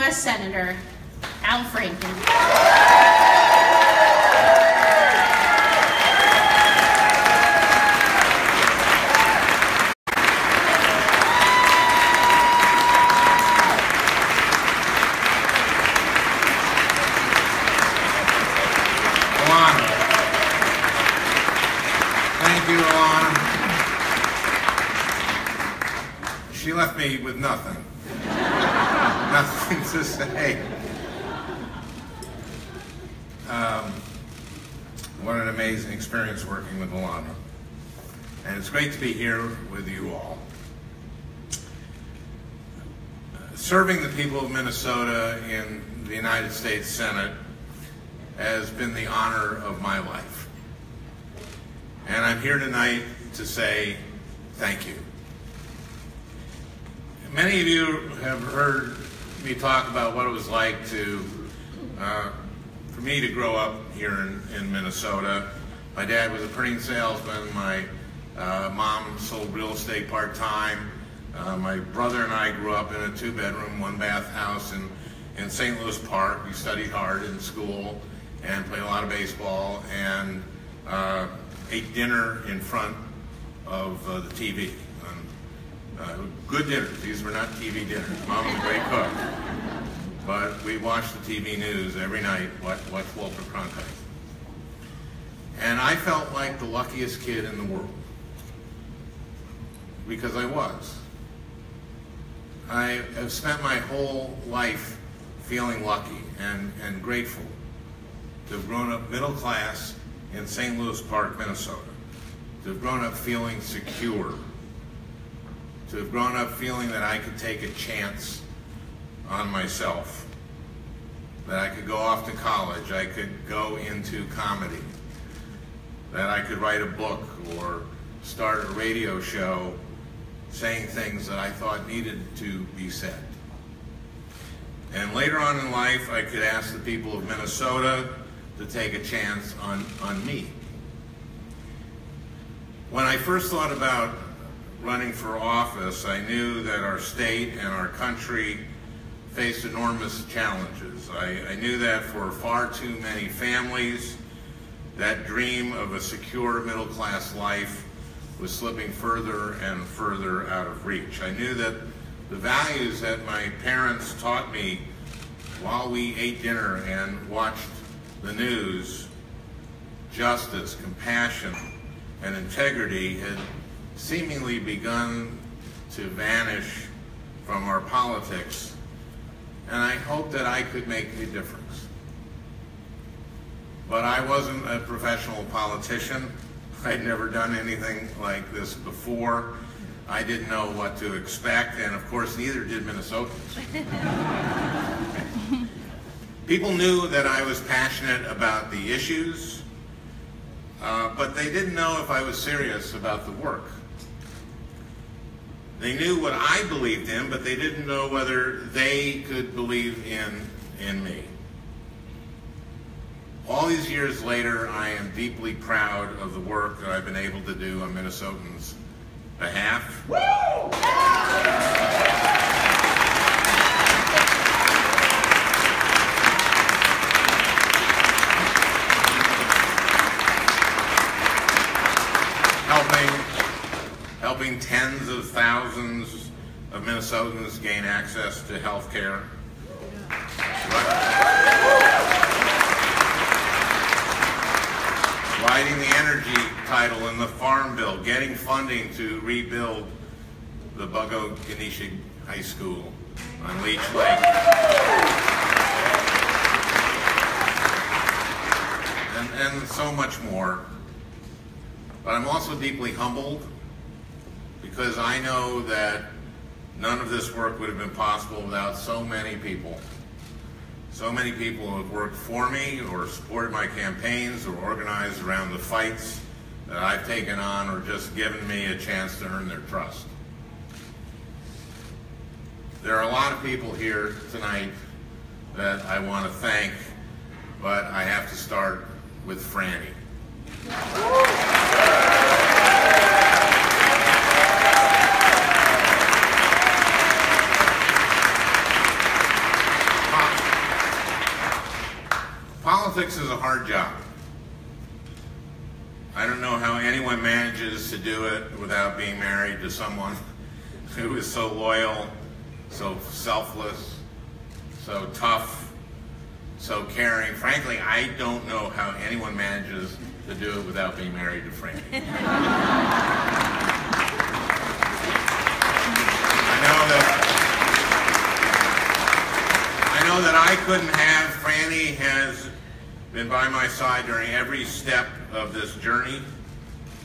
U.S. Senator Al Franken. She left me with nothing. Nothing to say. What an amazing experience working with Alana. And it's great to be here with you all. Serving the people of Minnesota in the United States Senate has been the honor of my life. And I'm here tonight to say thank you. Many of you have heard me talk about what it was like for me to grow up here in Minnesota. My dad was a printing salesman. My mom sold real estate part-time. My brother and I grew up in a two-bedroom, one-bath house in St. Louis Park. We studied hard in school and played a lot of baseball and ate dinner in front of the TV. Good dinners. These were not TV dinners. Mom was a great cook. But we watched the TV news every night, watched Walter Cronkite. And I felt like the luckiest kid in the world. Because I was. I have spent my whole life feeling lucky and grateful to have grown up middle class in St. Louis Park, Minnesota. To have grown up feeling secure. To have grown up feeling that I could take a chance on myself, that I could go off to college, I could go into comedy, that I could write a book or start a radio show saying things that I thought needed to be said. And later on in life, I could ask the people of Minnesota to take a chance on me. When I first thought about running for office, I knew that our state and our country faced enormous challenges. I knew that for far too many families, that dream of a secure middle-class life was slipping further and further out of reach. I knew that the values that my parents taught me while we ate dinner and watched the news, justice, compassion, and integrity, had seemingly begun to vanish from our politics, and I hoped that I could make a difference. But I wasn't a professional politician. I'd never done anything like this before. I didn't know what to expect, and of course neither did Minnesotans. People knew that I was passionate about the issues, but they didn't know if I was serious about the work. They knew what I believed in, but they didn't know whether they could believe in me. All these years later, I am deeply proud of the work that I've been able to do on Minnesotans' behalf. Woo! Helping tens of thousands of Minnesotans gain access to health care. Writing the energy title in the Farm Bill, getting funding to rebuild the Buggo-Ganesha High School on Leech Lake. And so much more. But I'm also deeply humbled because I know that none of this work would have been possible without so many people. So many people who have worked for me or supported my campaigns or organized around the fights that I've taken on or just given me a chance to earn their trust. There are a lot of people here tonight that I want to thank, but I have to start with Franny. Politics is a hard job. I don't know how anyone manages to do it without being married to someone who is so loyal, so selfless, so tough, so caring. Frankly, I don't know how anyone manages to do it without being married to Franken. I know that I couldn't have. Franny has been by my side during every step of this journey,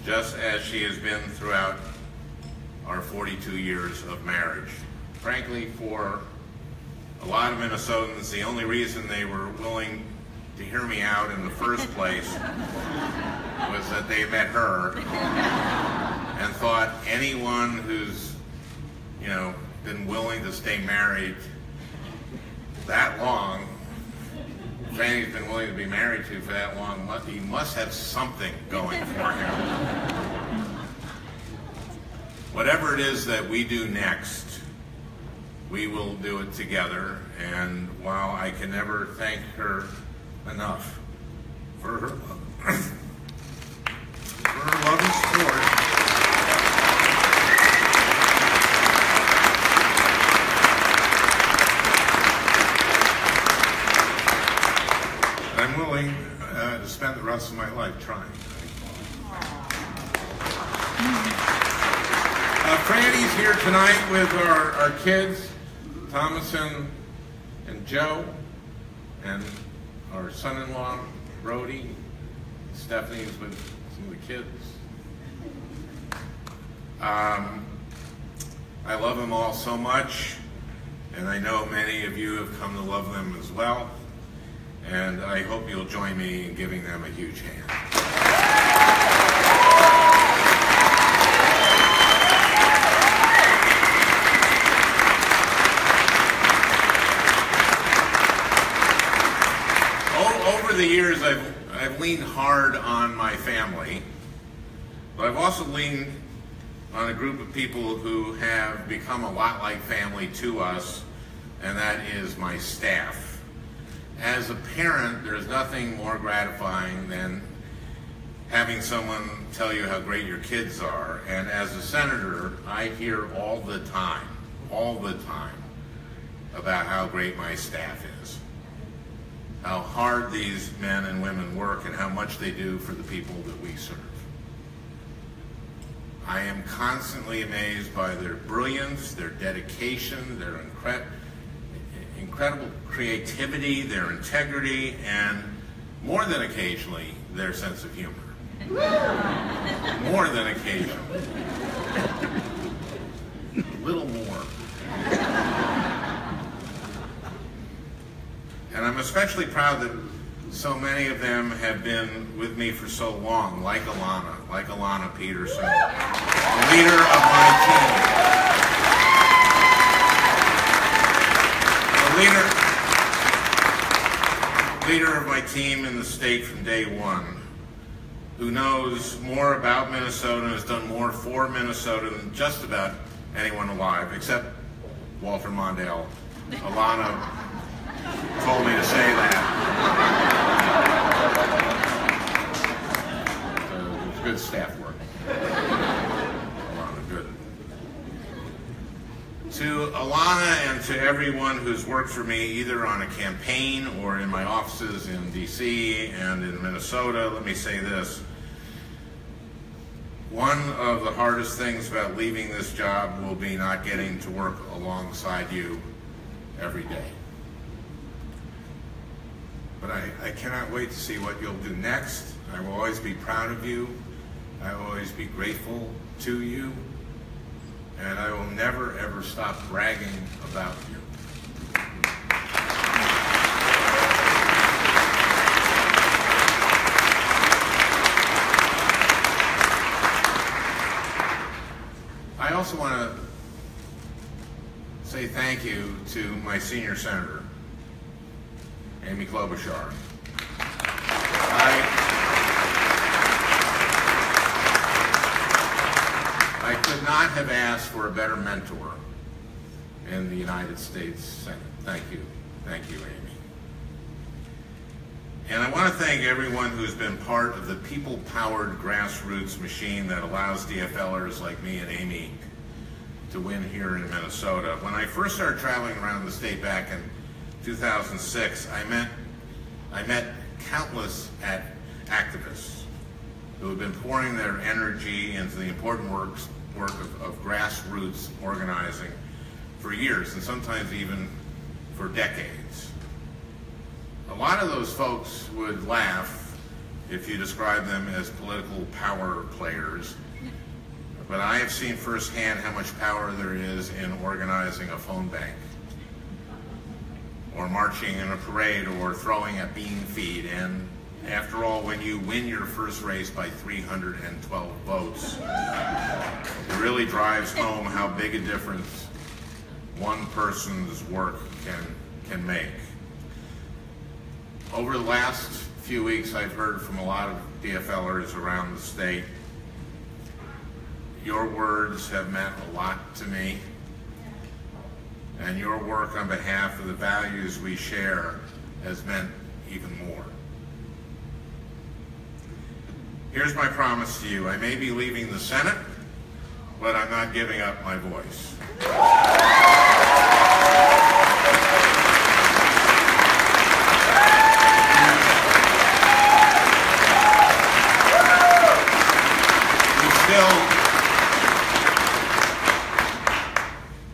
just as she has been throughout our 42 years of marriage. Frankly, for a lot of Minnesotans, the only reason they were willing to hear me out in the first place was that they met her and thought anyone who's, been willing to stay married that long, Franny's been willing to be married to for that long, he must have something going for him. Whatever it is that we do next, we will do it together. And while I can never thank her enough for her love, and support, I'm willing to spend the rest of my life trying. Franny's here tonight with our kids, Thomas and Joe, and our son-in-law, Brody. Stephanie's with some of the kids. I love them all so much, and I know many of you have come to love them as well. And I hope you'll join me in giving them a huge hand. Over the years, I've leaned hard on my family, but I've also leaned on a group of people who have become a lot like family to us, and that is my staff. As a parent, there's nothing more gratifying than having someone tell you how great your kids are. And as a senator, I hear all the time, about how great my staff is, how hard these men and women work, and how much they do for the people that we serve. I am constantly amazed by their brilliance, their dedication, their incredible creativity, their integrity, and more than occasionally, their sense of humor. More than occasionally. A little more. And I'm especially proud that so many of them have been with me for so long, like Alana Peterson, the leader of my team. Leader of my team in the state from day one, who knows more about Minnesota and has done more for Minnesota than just about anyone alive, except Walter Mondale. Alana told me to say that. So it was good staff work. Alana, good. To Alana and to everyone who's worked for me, either on a campaign or in my offices in DC and in Minnesota, let me say this. One of the hardest things about leaving this job will be not getting to work alongside you every day. But I cannot wait to see what you'll do next. I will always be proud of you. I will always be grateful to you. And I will never, ever stop bragging about you. I also want to say thank you to my senior senator, Amy Klobuchar. I could not have asked for a better mentor in the United States Senate. Thank you. Thank you, Amy. And I want to thank everyone who's been part of the people-powered grassroots machine that allows DFLers like me and Amy to win here in Minnesota. When I first started traveling around the state back in 2006, I met countless activists who have been pouring their energy into the important work of grassroots organizing for years, and sometimes even for decades. A lot of those folks would laugh if you describe them as political power players, but I have seen firsthand how much power there is in organizing a phone bank, or marching in a parade, or throwing a bean feed. And after all, when you win your first race by 312 votes, it really drives home how big a difference one person's work can make. Over the last few weeks, I've heard from a lot of DFLers around the state. Your words have meant a lot to me, and your work on behalf of the values we share has meant even more. Here's my promise to you. I may be leaving the Senate, but I'm not giving up my voice.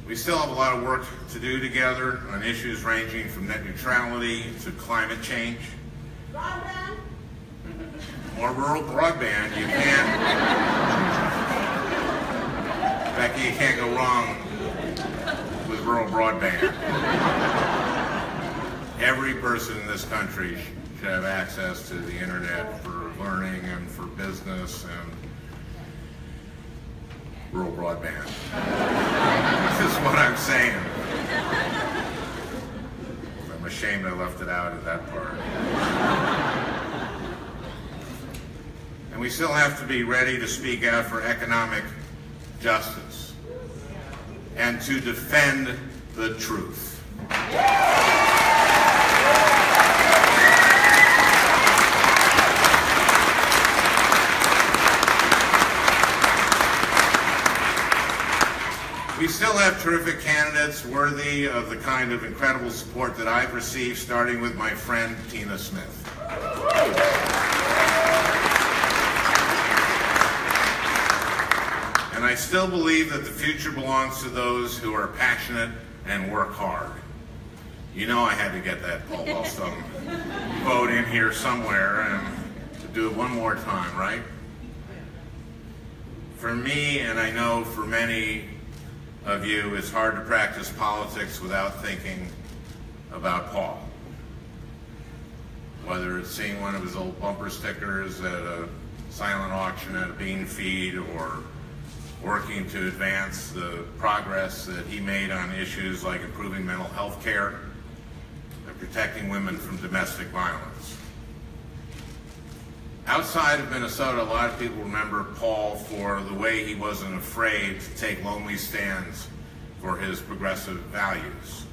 We still have a lot of work to do together on issues ranging from net neutrality to climate change. Broadband? Or rural broadband. You can't, Becky, you can't go wrong with rural broadband. Every person in this country should have access to the internet for learning and for business and rural broadband. This is what I'm saying. I'm ashamed I left it out of that part. And we still have to be ready to speak out for economic justice and to defend the truth. We still have terrific candidates worthy of the kind of incredible support that I've received, starting with my friend Tina Smith. And I still believe that the future belongs to those who are passionate and work hard. You know I had to get that Paul Wellstone vote in here somewhere, and to do it one more time, right? For me, and I know for many of you, it's hard to practice politics without thinking about Paul. Whether it's seeing one of his old bumper stickers at a silent auction at a bean feed, or working to advance the progress that he made on issues like improving mental health care and protecting women from domestic violence. Outside of Minnesota, a lot of people remember Paul for the way he wasn't afraid to take lonely stands for his progressive values.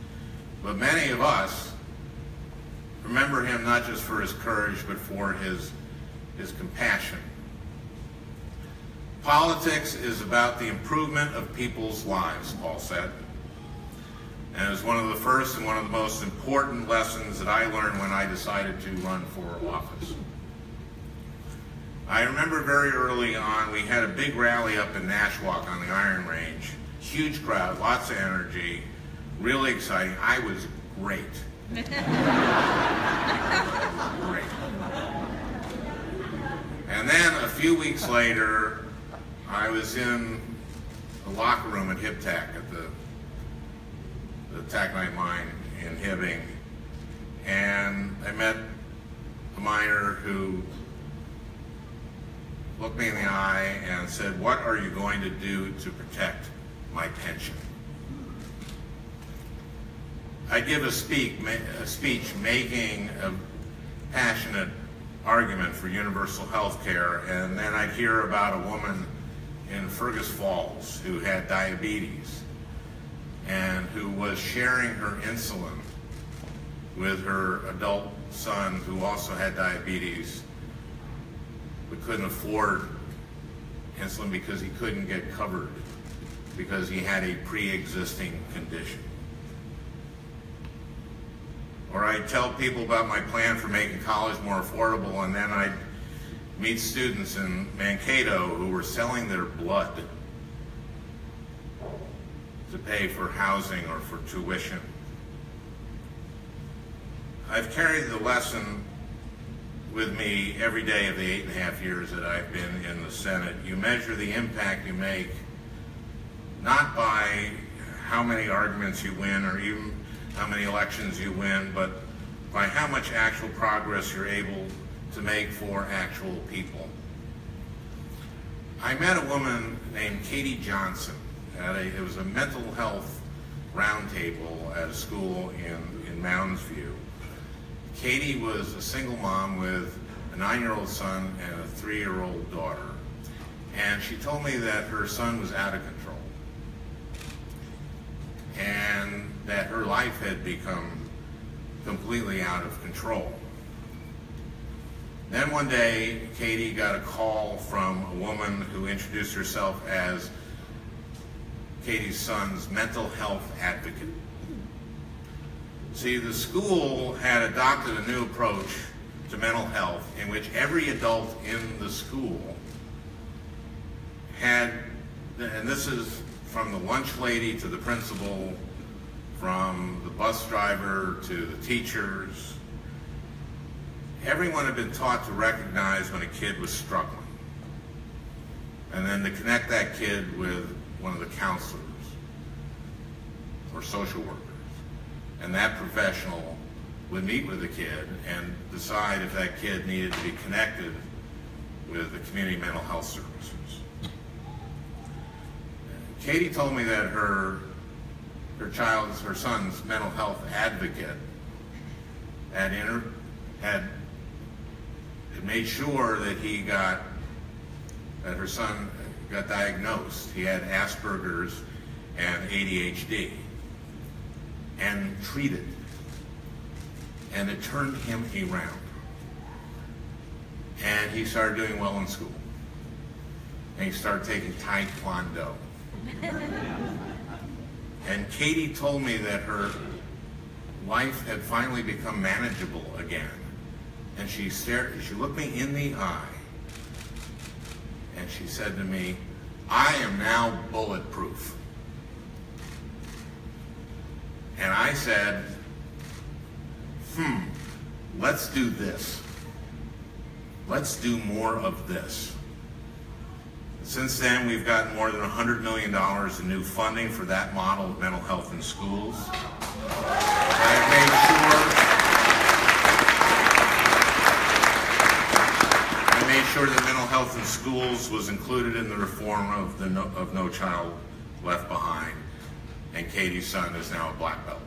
But many of us remember him not just for his courage, but for his compassion. Politics is about the improvement of people's lives, Paul said. And it was one of the first and one of the most important lessons that I learned when I decided to run for office. I remember very early on, we had a big rally up in Nashwauk on the Iron Range. Huge crowd, lots of energy, really exciting. I was great. Great. And then a few weeks later, I was in the locker room at HIPTAC at the taconite mine in Hibbing, and I met a miner who looked me in the eye and said, "What are you going to do to protect my pension?" I'd give a speech making a passionate argument for universal health care, and then I'd hear about a woman in Fergus Falls who had diabetes and who was sharing her insulin with her adult son who also had diabetes but couldn't afford insulin because he couldn't get covered because he had a pre-existing condition. Or I'd tell people about my plan for making college more affordable, and then I'd meet students in Mankato who were selling their blood to pay for housing or for tuition. I've carried the lesson with me every day of the 8.5 years that I've been in the Senate. You measure the impact you make not by how many arguments you win or even how many elections you win, but by how much actual progress you're able to make for actual people. I met a woman named Katie Johnson it was a mental health roundtable at a school in Mounds View. Katie was a single mom with a 9-year-old son and a 3-year-old daughter. And she told me that her son was out of control and that her life had become completely out of control. Then one day, Katie got a call from a woman who introduced herself as Katie's son's mental health advocate. See, the school had adopted a new approach to mental health in which every adult in the school had, and this is from the lunch lady to the principal, from the bus driver to the teachers, everyone had been taught to recognize when a kid was struggling, and then to connect that kid with one of the counselors or social workers. And that professional would meet with the kid and decide if that kid needed to be connected with the community mental health services. Katie told me that her son's mental health advocate had made sure that her son got diagnosed. He had Asperger's and ADHD, and treated. And it turned him around. And he started doing well in school. And he started taking Taekwondo. And Katie told me that her life had finally become manageable again. And she looked me in the eye, and she said to me, "I am now bulletproof." And I said, let's do this. Let's do more of this. Since then, we've gotten more than $100 million in new funding for that model of mental health in schools. I made sure that mental health in schools was included in the reform of No Child Left Behind. And Katie's son is now a black belt.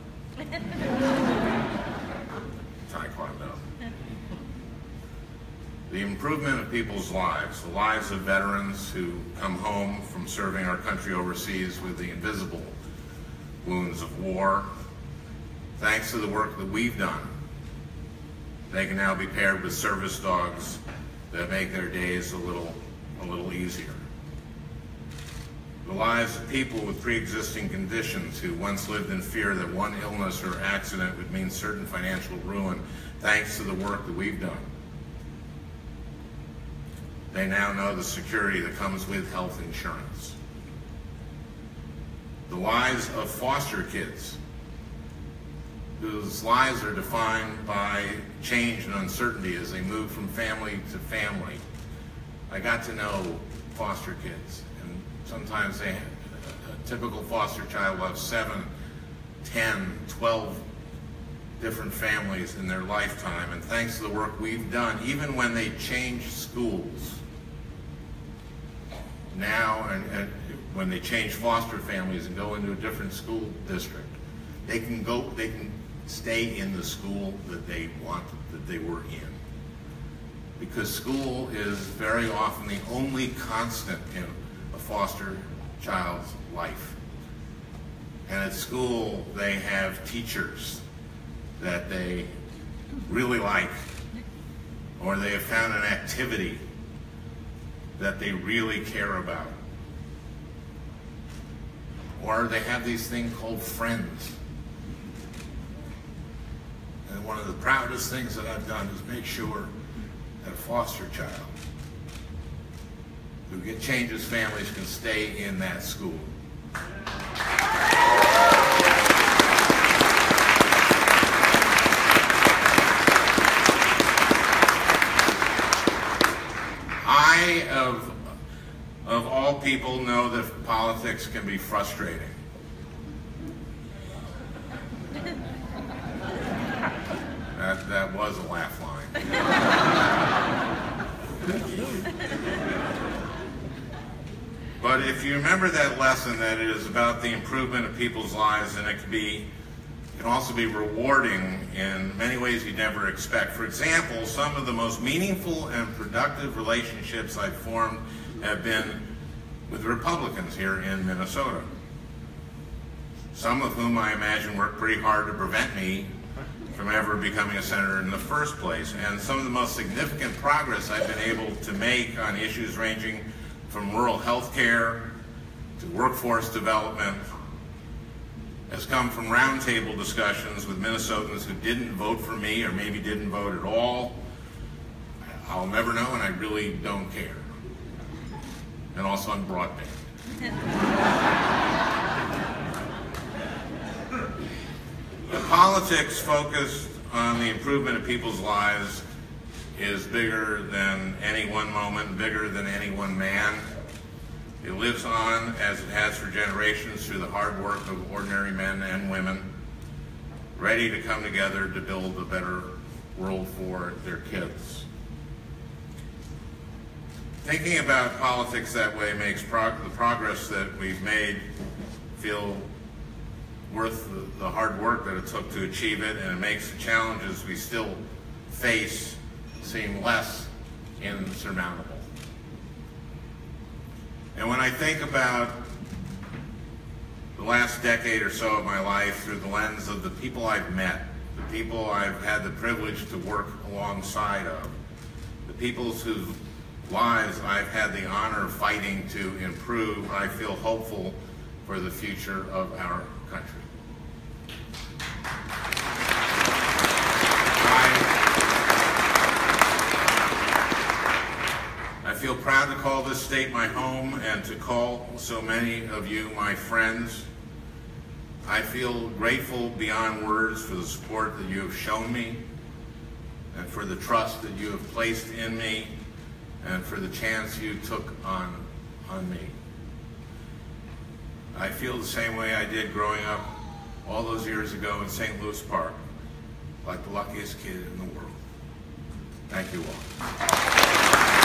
Taekwondo. The improvement of people's lives, the lives of veterans who come home from serving our country overseas with the invisible wounds of war, thanks to the work that we've done, they can now be paired with service dogs that make their days a little easier. The lives of people with pre-existing conditions who once lived in fear that one illness or accident would mean certain financial ruin, thanks to the work that we've done. They now know the security that comes with health insurance. The lives of foster kids, whose lives are defined by change and uncertainty as they move from family to family. I got to know foster kids. Sometimes a typical foster child will have 7, 10, 12 different families in their lifetime. And thanks to the work we've done, even when they change schools, now and when they change foster families and go into a different school district, they can stay in the school that they were in. Because school is very often the only constant in a foster child's life. And at school, they have teachers that they really like, or they have found an activity that they really care about, or they have these things called friends. And one of the proudest things that I've done is make sure that a foster child who changes families can stay in that school. I, of all people, know that politics can be frustrating. That was a laugh line. But if you remember that lesson, that it is about the improvement of people's lives, and it can also be rewarding in many ways you'd never expect. For example, some of the most meaningful and productive relationships I've formed have been with Republicans here in Minnesota. Some of whom I imagine worked pretty hard to prevent me from ever becoming a senator in the first place. And some of the most significant progress I've been able to make on issues ranging from rural health care to workforce development has come from roundtable discussions with Minnesotans who didn't vote for me or maybe didn't vote at all. I'll never know, and I really don't care. And also on broadband. The politics focused on the improvement of people's lives is bigger than any one moment, bigger than any one man. It lives on, as it has for generations, through the hard work of ordinary men and women, ready to come together to build a better world for their kids. Thinking about politics that way makes the progress that we've made feel worth the hard work that it took to achieve it, and it makes the challenges we still face seem less insurmountable. And when I think about the last decade or so of my life through the lens of the people I've met, the people I've had the privilege to work alongside of, the people whose lives I've had the honor of fighting to improve, I feel hopeful for the future of our country. I feel proud to call this state my home and to call so many of you my friends. I feel grateful beyond words for the support that you have shown me and for the trust that you have placed in me and for the chance you took on me. I feel the same way I did growing up all those years ago in St. Louis Park, like the luckiest kid in the world. Thank you all.